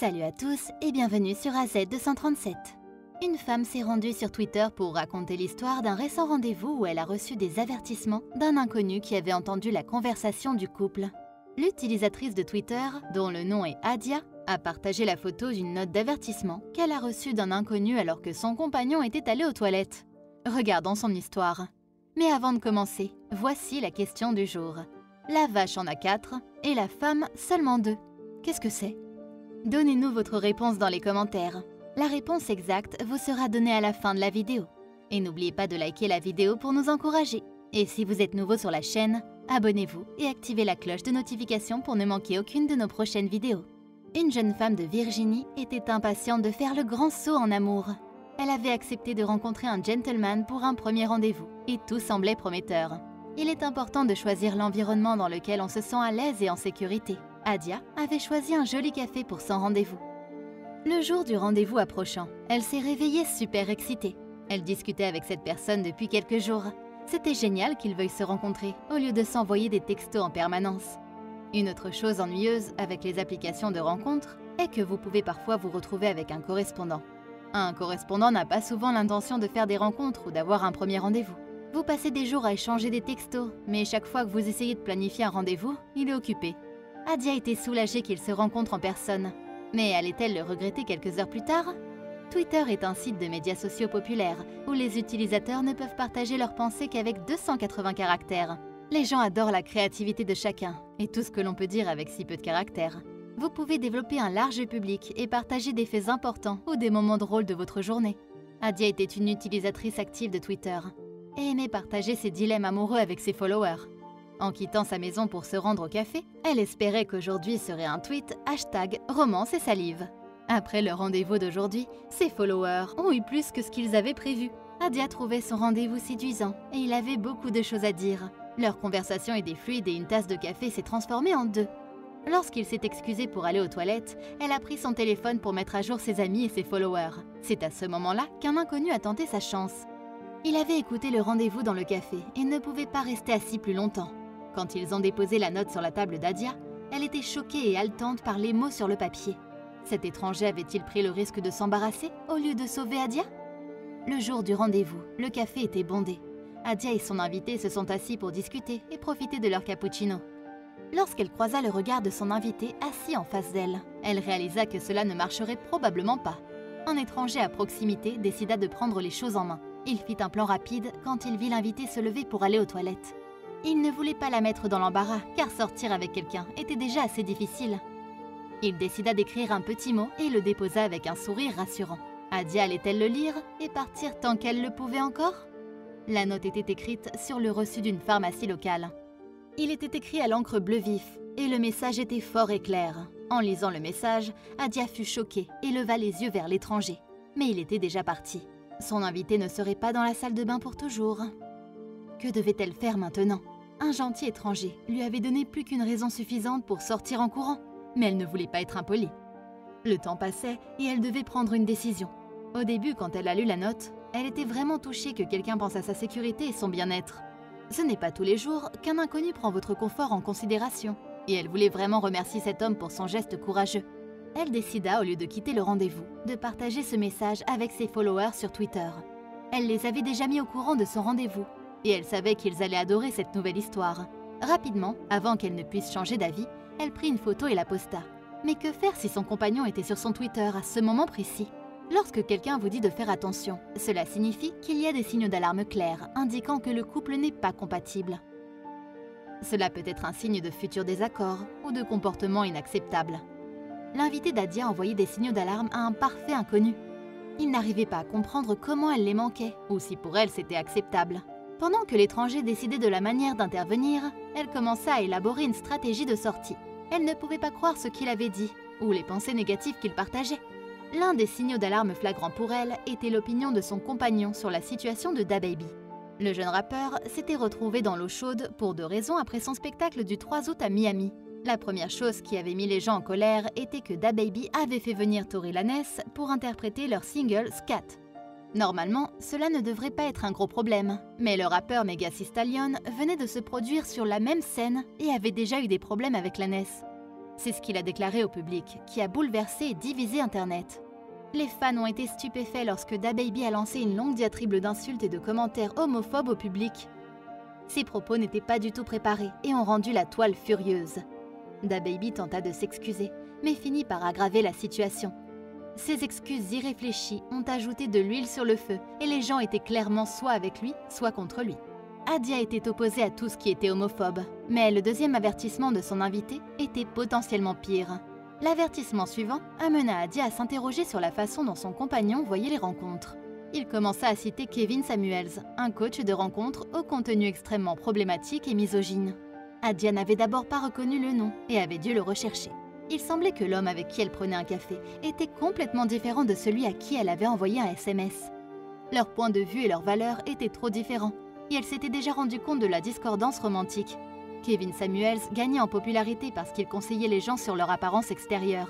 Salut à tous et bienvenue sur AZ237. Une femme s'est rendue sur Twitter pour raconter l'histoire d'un récent rendez-vous où elle a reçu des avertissements d'un inconnu qui avait entendu la conversation du couple. L'utilisatrice de Twitter, dont le nom est Adia, a partagé la photo d'une note d'avertissement qu'elle a reçue d'un inconnu alors que son compagnon était allé aux toilettes. Regardons son histoire. Mais avant de commencer, voici la question du jour. La vache en a 4 et la femme seulement 2. Qu'est-ce que c'est ? Donnez-nous votre réponse dans les commentaires. La réponse exacte vous sera donnée à la fin de la vidéo. Et n'oubliez pas de liker la vidéo pour nous encourager. Et si vous êtes nouveau sur la chaîne, abonnez-vous et activez la cloche de notification pour ne manquer aucune de nos prochaines vidéos. Une jeune femme de Virginie était impatiente de faire le grand saut en amour. Elle avait accepté de rencontrer un gentleman pour un premier rendez-vous, et tout semblait prometteur. Il est important de choisir l'environnement dans lequel on se sent à l'aise et en sécurité. Adia avait choisi un joli café pour son rendez-vous. Le jour du rendez-vous approchant, elle s'est réveillée super excitée. Elle discutait avec cette personne depuis quelques jours. C'était génial qu'ils veuillent se rencontrer, au lieu de s'envoyer des textos en permanence. Une autre chose ennuyeuse avec les applications de rencontres est que vous pouvez parfois vous retrouver avec un correspondant. Un correspondant n'a pas souvent l'intention de faire des rencontres ou d'avoir un premier rendez-vous. Vous passez des jours à échanger des textos, mais chaque fois que vous essayez de planifier un rendez-vous, il est occupé. Adia était soulagée qu'ils se rencontrent en personne. Mais allait-elle le regretter quelques heures plus tard ? Twitter est un site de médias sociaux populaire où les utilisateurs ne peuvent partager leurs pensées qu'avec 280 caractères. Les gens adorent la créativité de chacun et tout ce que l'on peut dire avec si peu de caractères. Vous pouvez développer un large public et partager des faits importants ou des moments drôles de votre journée. Adia était une utilisatrice active de Twitter et aimait partager ses dilemmes amoureux avec ses followers. En quittant sa maison pour se rendre au café, elle espérait qu'aujourd'hui serait un tweet #romance et salive. Après le rendez-vous d'aujourd'hui, ses followers ont eu plus que ce qu'ils avaient prévu. Adia trouvait son rendez-vous séduisant et il avait beaucoup de choses à dire. Leur conversation était fluide et une tasse de café s'est transformée en 2. Lorsqu'il s'est excusé pour aller aux toilettes, elle a pris son téléphone pour mettre à jour ses amis et ses followers. C'est à ce moment-là qu'un inconnu a tenté sa chance. Il avait écouté le rendez-vous dans le café et ne pouvait pas rester assis plus longtemps. Quand ils ont déposé la note sur la table d'Adia, elle était choquée et haletante par les mots sur le papier. Cet étranger avait-il pris le risque de s'embarrasser au lieu de sauver Adia ? Le jour du rendez-vous, le café était bondé. Adia et son invité se sont assis pour discuter et profiter de leur cappuccino. Lorsqu'elle croisa le regard de son invité assis en face d'elle, elle réalisa que cela ne marcherait probablement pas. Un étranger à proximité décida de prendre les choses en main. Il fit un plan rapide quand il vit l'invité se lever pour aller aux toilettes. Il ne voulait pas la mettre dans l'embarras, car sortir avec quelqu'un était déjà assez difficile. Il décida d'écrire un petit mot et le déposa avec un sourire rassurant. Adia allait-elle le lire et partir tant qu'elle le pouvait encore ? La note était écrite sur le reçu d'une pharmacie locale. Il était écrit à l'encre bleu vif, et le message était fort et clair. En lisant le message, Adia fut choquée et leva les yeux vers l'étranger. Mais il était déjà parti. Son invité ne serait pas dans la salle de bain pour toujours. Que devait-elle faire maintenant ? Un gentil étranger lui avait donné plus qu'une raison suffisante pour sortir en courant, mais elle ne voulait pas être impolie. Le temps passait et elle devait prendre une décision. Au début, quand elle a lu la note, elle était vraiment touchée que quelqu'un pense à sa sécurité et son bien-être. Ce n'est pas tous les jours qu'un inconnu prend votre confort en considération, et elle voulait vraiment remercier cet homme pour son geste courageux. Elle décida, au lieu de quitter le rendez-vous, de partager ce message avec ses followers sur Twitter. Elle les avait déjà mis au courant de son rendez-vous, et elle savait qu'ils allaient adorer cette nouvelle histoire. Rapidement, avant qu'elle ne puisse changer d'avis, elle prit une photo et la posta. Mais que faire si son compagnon était sur son Twitter à ce moment précis ? Lorsque quelqu'un vous dit de faire attention, cela signifie qu'il y a des signaux d'alarme clairs indiquant que le couple n'est pas compatible. Cela peut être un signe de futurs désaccords ou de comportements inacceptables. L'invité d'Adia envoyait des signaux d'alarme à un parfait inconnu. Il n'arrivait pas à comprendre comment elle les manquait ou si pour elle c'était acceptable. Pendant que l'étranger décidait de la manière d'intervenir, elle commença à élaborer une stratégie de sortie. Elle ne pouvait pas croire ce qu'il avait dit, ou les pensées négatives qu'il partageait. L'un des signaux d'alarme flagrants pour elle était l'opinion de son compagnon sur la situation de DaBaby. Le jeune rappeur s'était retrouvé dans l'eau chaude pour 2 raisons après son spectacle du 3 août à Miami. La première chose qui avait mis les gens en colère était que DaBaby avait fait venir Tory Lanez pour interpréter leur single Scat. Normalement, cela ne devrait pas être un gros problème, mais le rappeur Megan Thee Stallion venait de se produire sur la même scène et avait déjà eu des problèmes avec Lanez. C'est ce qu'il a déclaré au public, qui a bouleversé et divisé Internet. Les fans ont été stupéfaits lorsque DaBaby a lancé une longue diatribe d'insultes et de commentaires homophobes au public. Ses propos n'étaient pas du tout préparés et ont rendu la toile furieuse. DaBaby tenta de s'excuser, mais finit par aggraver la situation. Ses excuses irréfléchies ont ajouté de l'huile sur le feu et les gens étaient clairement soit avec lui, soit contre lui. Adia était opposée à tout ce qui était homophobe, mais le deuxième avertissement de son invité était potentiellement pire. L'avertissement suivant amena Adia à s'interroger sur la façon dont son compagnon voyait les rencontres. Il commença à citer Kevin Samuels, un coach de rencontres au contenu extrêmement problématique et misogyne. Adia n'avait d'abord pas reconnu le nom et avait dû le rechercher. Il semblait que l'homme avec qui elle prenait un café était complètement différent de celui à qui elle avait envoyé un SMS. Leurs points de vue et leurs valeurs étaient trop différents, et elle s'était déjà rendue compte de la discordance romantique. Kevin Samuels gagnait en popularité parce qu'il conseillait les gens sur leur apparence extérieure.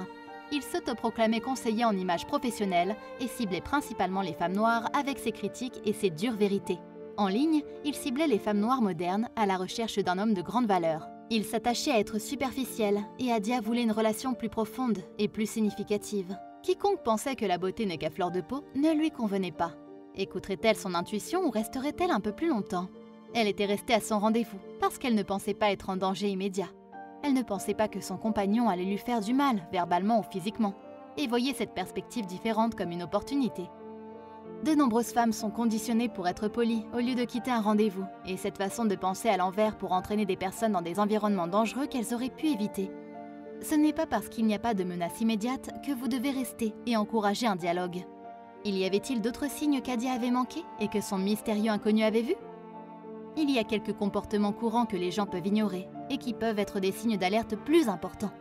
Il s'autoproclamait conseiller en images professionnelles et ciblait principalement les femmes noires avec ses critiques et ses dures vérités. En ligne, il ciblait les femmes noires modernes à la recherche d'un homme de grande valeur. Il s'attachait à être superficiel et Adia voulait une relation plus profonde et plus significative. Quiconque pensait que la beauté n'est qu'à fleur de peau ne lui convenait pas. Écouterait-elle son intuition ou resterait-elle un peu plus longtemps? Elle était restée à son rendez-vous parce qu'elle ne pensait pas être en danger immédiat. Elle ne pensait pas que son compagnon allait lui faire du mal, verbalement ou physiquement, et voyait cette perspective différente comme une opportunité. De nombreuses femmes sont conditionnées pour être polies au lieu de quitter un rendez-vous, et cette façon de penser à l'envers pour entraîner des personnes dans des environnements dangereux qu'elles auraient pu éviter. Ce n'est pas parce qu'il n'y a pas de menace immédiate que vous devez rester et encourager un dialogue. Y avait-il d'autres signes qu'Adia avait manqué et que son mystérieux inconnu avait vu? Il y a quelques comportements courants que les gens peuvent ignorer et qui peuvent être des signes d'alerte plus importants.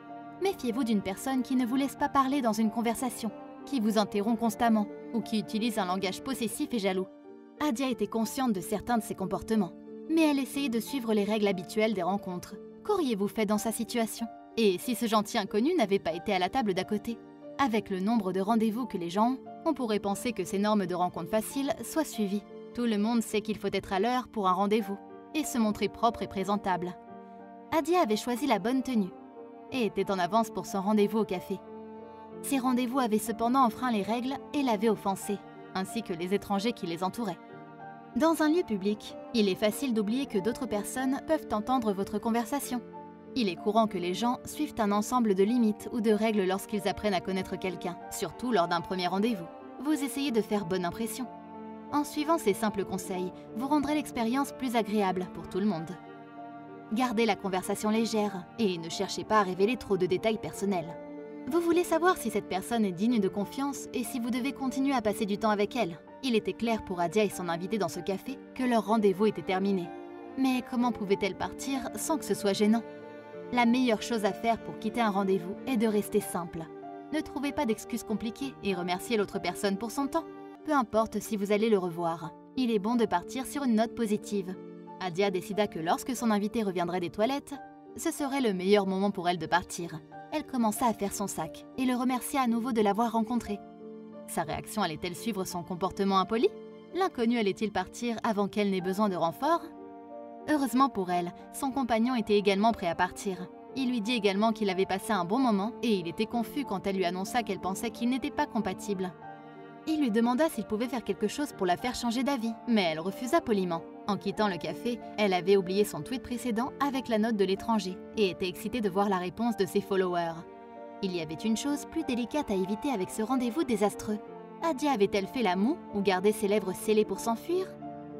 Méfiez-vous d'une personne qui ne vous laisse pas parler dans une conversation, qui vous interrompt constamment ou qui utilise un langage possessif et jaloux. Adia était consciente de certains de ses comportements, mais elle essayait de suivre les règles habituelles des rencontres. Qu'auriez-vous fait dans sa situation? Et si ce gentil inconnu n'avait pas été à la table d'à côté? Avec le nombre de rendez-vous que les gens ont, on pourrait penser que ces normes de rencontres faciles soient suivies. Tout le monde sait qu'il faut être à l'heure pour un rendez-vous et se montrer propre et présentable. Adia avait choisi la bonne tenue et était en avance pour son rendez-vous au café. Ces rendez-vous avaient cependant enfreint les règles et l'avaient offensée, ainsi que les étrangers qui les entouraient. Dans un lieu public, il est facile d'oublier que d'autres personnes peuvent entendre votre conversation. Il est courant que les gens suivent un ensemble de limites ou de règles lorsqu'ils apprennent à connaître quelqu'un, surtout lors d'un premier rendez-vous. Vous essayez de faire bonne impression. En suivant ces simples conseils, vous rendrez l'expérience plus agréable pour tout le monde. Gardez la conversation légère et ne cherchez pas à révéler trop de détails personnels. Vous voulez savoir si cette personne est digne de confiance et si vous devez continuer à passer du temps avec elle. Il était clair pour Adia et son invité dans ce café que leur rendez-vous était terminé. Mais comment pouvait-elle partir sans que ce soit gênant? La meilleure chose à faire pour quitter un rendez-vous est de rester simple. Ne trouvez pas d'excuses compliquées et remerciez l'autre personne pour son temps. Peu importe si vous allez le revoir, il est bon de partir sur une note positive. Adia décida que lorsque son invité reviendrait des toilettes, ce serait le meilleur moment pour elle de partir. Elle commença à faire son sac et le remercia à nouveau de l'avoir rencontré. Sa réaction allait-elle suivre son comportement impoli? L'inconnu allait-il partir avant qu'elle n'ait besoin de renfort? Heureusement pour elle, son compagnon était également prêt à partir. Il lui dit également qu'il avait passé un bon moment et il était confus quand elle lui annonça qu'elle pensait qu'ils n'étaient pas compatibles. Il lui demanda s'il pouvait faire quelque chose pour la faire changer d'avis, mais elle refusa poliment. En quittant le café, elle avait oublié son tweet précédent avec la note de l'étranger et était excitée de voir la réponse de ses followers. Il y avait une chose plus délicate à éviter avec ce rendez-vous désastreux. Adia avait-elle fait la moue ou gardé ses lèvres scellées pour s'enfuir?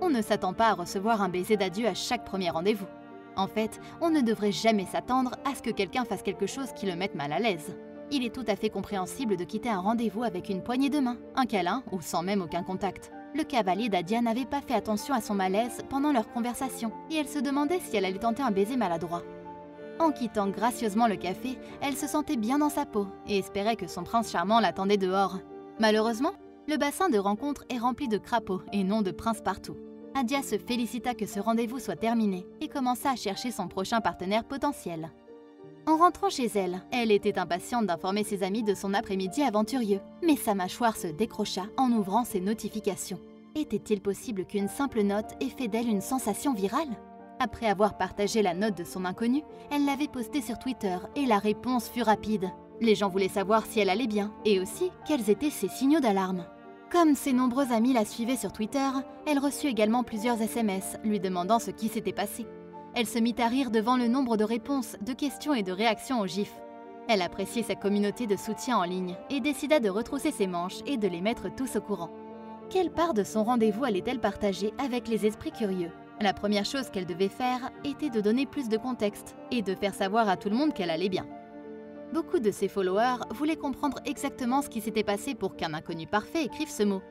On ne s'attend pas à recevoir un baiser d'adieu à chaque premier rendez-vous. En fait, on ne devrait jamais s'attendre à ce que quelqu'un fasse quelque chose qui le mette mal à l'aise. Il est tout à fait compréhensible de quitter un rendez-vous avec une poignée de main, un câlin ou sans même aucun contact. Le cavalier d'Adia n'avait pas fait attention à son malaise pendant leur conversation et elle se demandait si elle allait tenter un baiser maladroit. En quittant gracieusement le café, elle se sentait bien dans sa peau et espérait que son prince charmant l'attendait dehors. Malheureusement, le bassin de rencontre est rempli de crapauds et non de princes partout. Adia se félicita que ce rendez-vous soit terminé et commença à chercher son prochain partenaire potentiel. En rentrant chez elle, elle était impatiente d'informer ses amis de son après-midi aventurieux, mais sa mâchoire se décrocha en ouvrant ses notifications. Était-il possible qu'une simple note ait fait d'elle une sensation virale? Après avoir partagé la note de son inconnu, elle l'avait postée sur Twitter et la réponse fut rapide. Les gens voulaient savoir si elle allait bien et aussi quels étaient ses signaux d'alarme. Comme ses nombreux amis la suivaient sur Twitter, elle reçut également plusieurs SMS lui demandant ce qui s'était passé. Elle se mit à rire devant le nombre de réponses, de questions et de réactions aux gifs. Elle appréciait sa communauté de soutien en ligne et décida de retrousser ses manches et de les mettre tous au courant. Quelle part de son rendez-vous allait-elle partager avec les esprits curieux? La première chose qu'elle devait faire était de donner plus de contexte et de faire savoir à tout le monde qu'elle allait bien. Beaucoup de ses followers voulaient comprendre exactement ce qui s'était passé pour qu'un inconnu parfait écrive ce mot.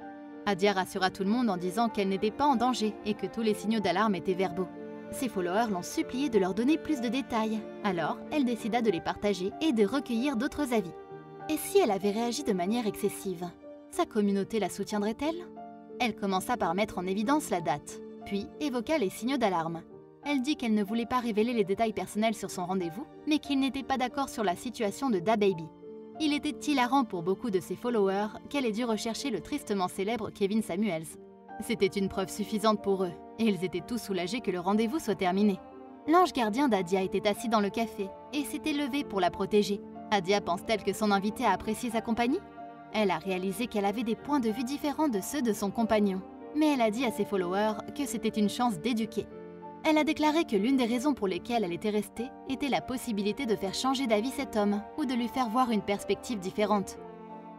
Adia rassura tout le monde en disant qu'elle n'était pas en danger et que tous les signaux d'alarme étaient verbaux. Ses followers l'ont supplié de leur donner plus de détails, alors elle décida de les partager et de recueillir d'autres avis. Et si elle avait réagi de manière excessive, sa communauté la soutiendrait-elle? Elle commença par mettre en évidence la date, puis évoqua les signaux d'alarme. Elle dit qu'elle ne voulait pas révéler les détails personnels sur son rendez-vous, mais qu'il n'était pas d'accord sur la situation de DaBaby. Il était hilarant pour beaucoup de ses followers qu'elle ait dû rechercher le tristement célèbre Kevin Samuels. C'était une preuve suffisante pour eux, et ils étaient tous soulagés que le rendez-vous soit terminé. L'ange gardien d'Adia était assis dans le café et s'était levé pour la protéger. Adia pense-t-elle que son invité a apprécié sa compagnie? Elle a réalisé qu'elle avait des points de vue différents de ceux de son compagnon, mais elle a dit à ses followers que c'était une chance d'éduquer. Elle a déclaré que l'une des raisons pour lesquelles elle était restée était la possibilité de faire changer d'avis cet homme ou de lui faire voir une perspective différente.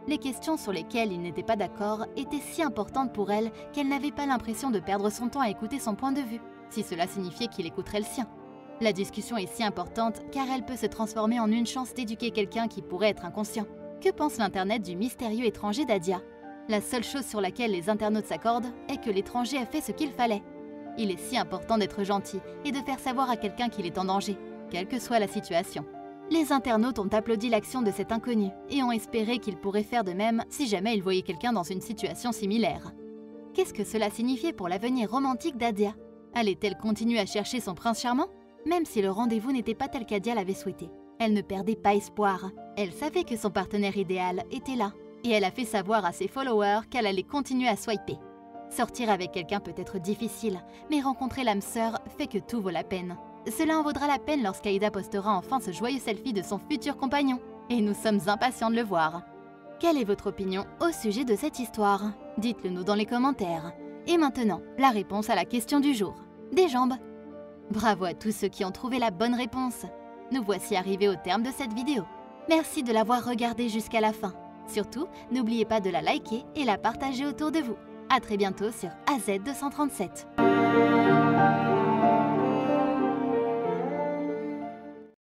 Les questions sur lesquelles il n'était pas d'accord étaient si importantes pour elle qu'elle n'avait pas l'impression de perdre son temps à écouter son point de vue, si cela signifiait qu'il écouterait le sien. La discussion est si importante car elle peut se transformer en une chance d'éduquer quelqu'un qui pourrait être inconscient. Que pense l'Internet du mystérieux étranger d'Adia? La seule chose sur laquelle les internautes s'accordent est que l'étranger a fait ce qu'il fallait. Il est si important d'être gentil et de faire savoir à quelqu'un qu'il est en danger, quelle que soit la situation. Les internautes ont applaudi l'action de cet inconnu et ont espéré qu'il pourrait faire de même si jamais ils voyaient quelqu'un dans une situation similaire. Qu'est-ce que cela signifiait pour l'avenir romantique d'Adia? Allait-elle continuer à chercher son prince charmant? Même si le rendez-vous n'était pas tel qu'Adia l'avait souhaité. Elle ne perdait pas espoir. Elle savait que son partenaire idéal était là. Et elle a fait savoir à ses followers qu'elle allait continuer à swiper. Sortir avec quelqu'un peut être difficile, mais rencontrer l'âme sœur fait que tout vaut la peine. Cela en vaudra la peine lorsqu'Aïda postera enfin ce joyeux selfie de son futur compagnon. Et nous sommes impatients de le voir. Quelle est votre opinion au sujet de cette histoire? Dites-le nous dans les commentaires. Et maintenant, la réponse à la question du jour. Des jambes. Bravo à tous ceux qui ont trouvé la bonne réponse. Nous voici arrivés au terme de cette vidéo. Merci de l'avoir regardée jusqu'à la fin. Surtout, n'oubliez pas de la liker et la partager autour de vous. À très bientôt sur AZ237.